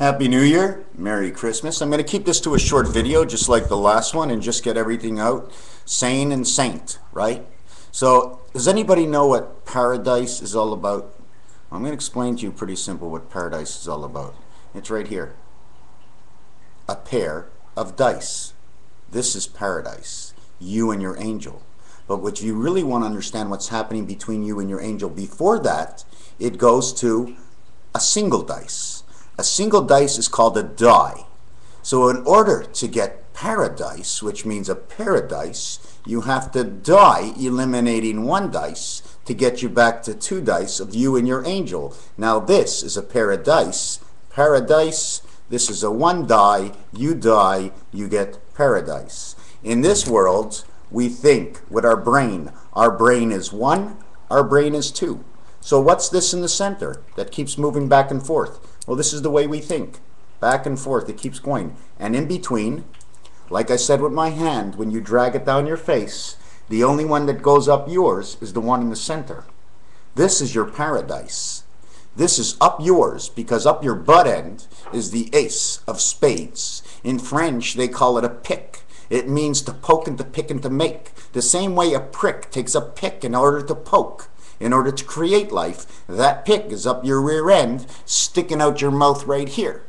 Happy New Year, Merry Christmas. I'm going to keep this to a short video just like the last one and just get everything out sane and saint, right? So does anybody know what paradise is all about? I'm going to explain to you pretty simple what paradise is all about. It's right here. A pair of dice. This is paradise, you and your angel. But what you really want to understand what's happening between you and your angel before that, it goes to a single dice. A single dice is called a die. So in order to get paradise, which means a paradise, you have to die eliminating one dice to get you back to two dice of you and your angel. Now this is a paradise. Paradise, this is a one die, you get paradise. In this world, we think with our brain. Our brain is one, our brain is two. So what's this in the center that keeps moving back and forth? Well, this is the way we think. Back and forth, it keeps going. And in between, like I said with my hand, when you drag it down your face, the only one that goes up yours is the one in the center. This is your paradise. This is up yours, because up your butt end is the ace of spades. In French, they call it a pick. It means to poke and to pick and to make. The same way a prick takes a pick in order to poke. In order to create life, that pick is up your rear end, sticking out your mouth right here.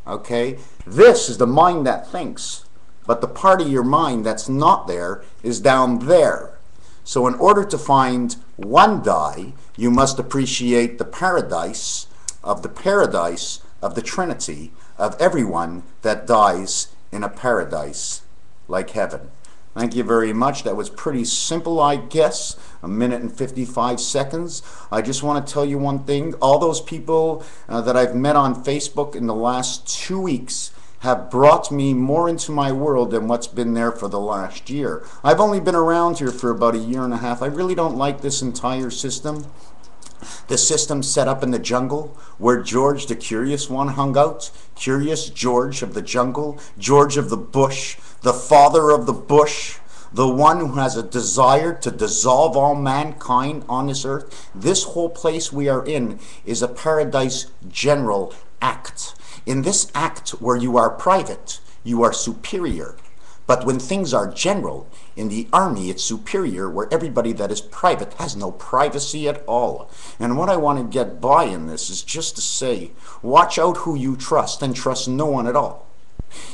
Okay? This is the mind that thinks. But the part of your mind that's not there is down there. So in order to find one die, you must appreciate the paradise of the Trinity, of everyone that dies in a paradise like heaven. Thank you very much. That was pretty simple, I guess. 1 minute and 55 seconds. I just want to tell you one thing. All those people that I've met on Facebook in the last 2 weeks have brought me more into my world than what's been there for the last year. I've only been around here for about 1.5 years. I really don't like this entire system. The system set up in the jungle where George the Curious One hung out. Curious George of the jungle, George of the bush, the father of the bush, the one who has a desire to dissolve all mankind on this earth. This whole place we are in is a paradise general act. In this act where you are private, you are superior. But when things are general, in the army it's superior, where everybody that is private has no privacy at all. And what I want to get by in this is just to say, watch out who you trust and trust no one at all.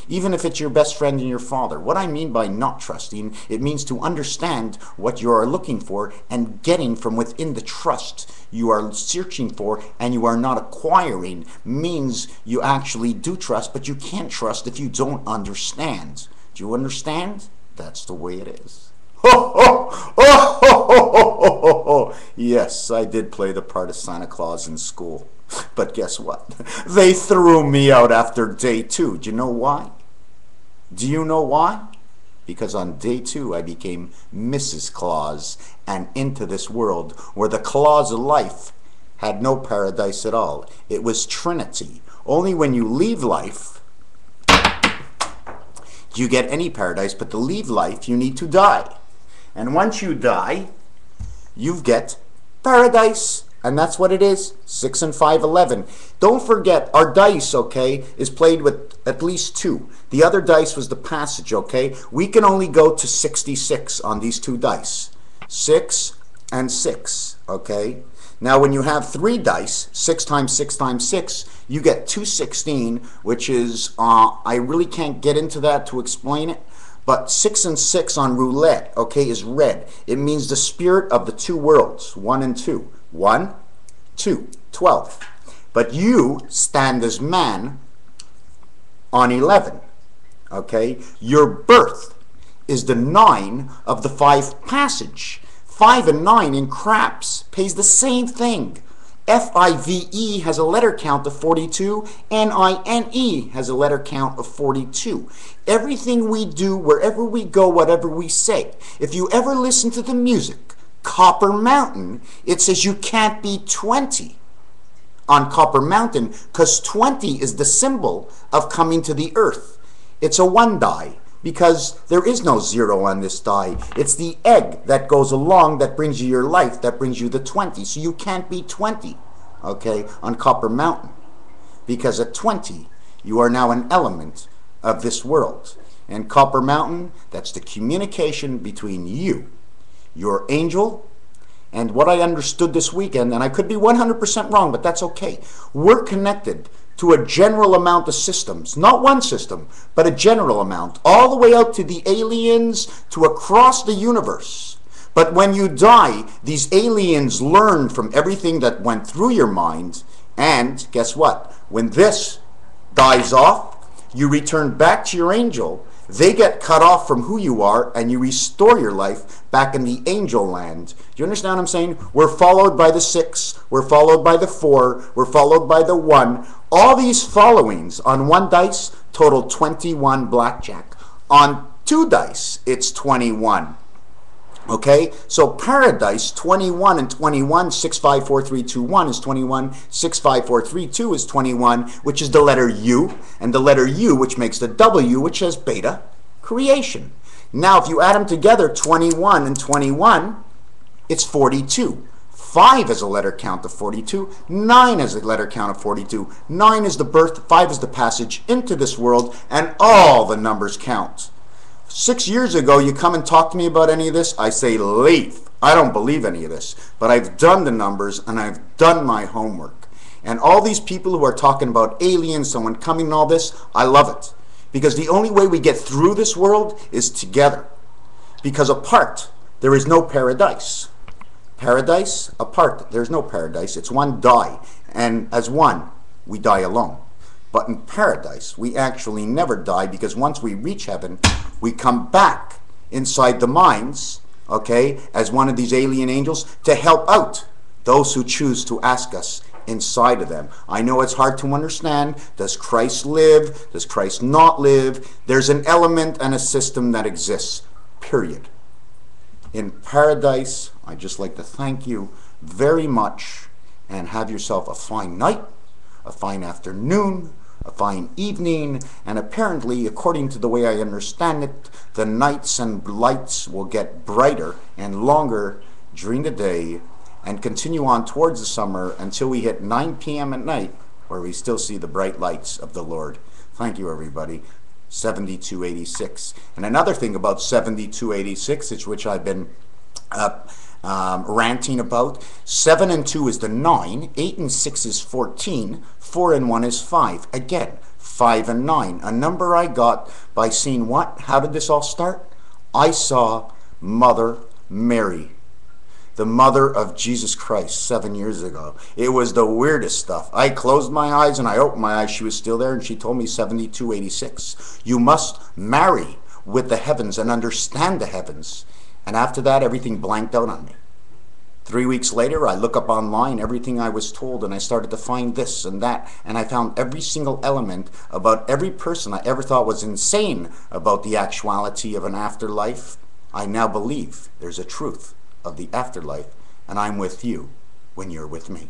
Even if it's your best friend and your father. What I mean by not trusting, it means to understand what you are looking for and getting from within the trust you are searching for and you are not acquiring means you actually do trust, but you can't trust if you don't understand. Do you understand? That's the way it is. Ho, ho, ho, ho, ho, ho, ho, ho. Yes, I did play the part of Santa Claus in school. But guess what? They threw me out after day 2. Do you know why? Do you know why? Because on day 2 I became Mrs. Claus and into this world where the claws of life had no paradise at all. It was Trinity. Only when you leave life do you get any paradise, but to leave life you need to die. And once you die, you get paradise. And that's what it is. 6 and 5, 11. Don't forget, our dice, okay, is played with at least 2. The other dice was the passage, okay? We can only go to 66 on these 2 dice. 6 and 6, okay? Now when you have 3 dice, 6 times 6 times 6, you get 216, which is, I really can't get into that to explain it, but 6 and 6 on roulette, okay, is red. It means the spirit of the 2 worlds, 1 and 2. 1, 2, 12. But you stand as man on 11, okay? Your birth is the 9 of the 5 passage. 5 and 9 in craps pays the same thing. F-I-V-E has a letter count of 42. N-I-N-E has a letter count of 42. Everything we do, wherever we go, whatever we say. If you ever listen to the music, Copper Mountain, it says you can't be 20 on Copper Mountain because 20 is the symbol of coming to the earth. It's a 1 die. Because there is no 0 on this die. It's the egg that goes along that brings you your life, that brings you the 20. So you can't be 20, okay, on Copper Mountain. because at 20, you are now an element of this world. And Copper Mountain, that's the communication between you, your angel, and what I understood this weekend, and I could be 100% wrong, but that's okay. We're connected to a general amount of systems, not one system, but a general amount, all the way out to the aliens, to across the universe. But when you die, these aliens learn from everything that went through your mind, and guess what? When this dies off, you return back to your angel. They get cut off from who you are, and you restore your life back in the angel land. Do you understand what I'm saying? We're followed by the 6, we're followed by the 4, we're followed by the 1. All these followings on 1 dice total 21 blackjack. On 2 dice, it's 21. Okay, so PAIR-A-DISE, 21 and 21, 654321 is 21, 65432 is 21, which is the letter U, and the letter U, which makes the W, which says beta, creation. Now, if you add them together, 21 and 21, it's 42. 5 is a letter count of 42, 9 is a letter count of 42. 9 is the birth, 5 is the passage into this world, and all the numbers count. 6 years ago, you come and talk to me about any of this, I say, leave. I don't believe any of this. But I've done the numbers, and I've done my homework. And all these people who are talking about aliens, someone coming and all this, I love it. Because the only way we get through this world is together. Because apart, there is no paradise. Paradise, apart, there's no paradise. It's one die. And as one, we die alone. But in paradise, we actually never die, because once we reach heaven, we come back inside the minds, okay, as one of these alien angels to help out those who choose to ask us inside of them. I know it's hard to understand. Does Christ live? Does Christ not live? There's an element and a system that exists, period. In paradise, I'd just like to thank you very much, and have yourself a fine night, a fine afternoon, a fine evening, and apparently, according to the way I understand it, the nights and lights will get brighter and longer during the day and continue on towards the summer until we hit 9 p.m. at night, where we still see the bright lights of the Lord. Thank you, everybody. 7286. And another thing about 7286, which I've been ranting about, 7 and 2 is the 9, 8 and 6 is 14, 4 and 1 is 5. Again, 5 and 9, a number I got by seeing what? How did this all start? I saw Mother Mary, the mother of Jesus Christ, 7 years ago. It was the weirdest stuff. I closed my eyes and I opened my eyes. She was still there, and she told me 7286. You must marry with the heavens and understand the heavens. And after that, everything blanked out on me. 3 weeks later, I look up online everything I was told, and I started to find this and that, and I found every single element about every person I ever thought was insane about the actuality of an afterlife. I now believe there's a truth of the afterlife, and I'm with you when you're with me.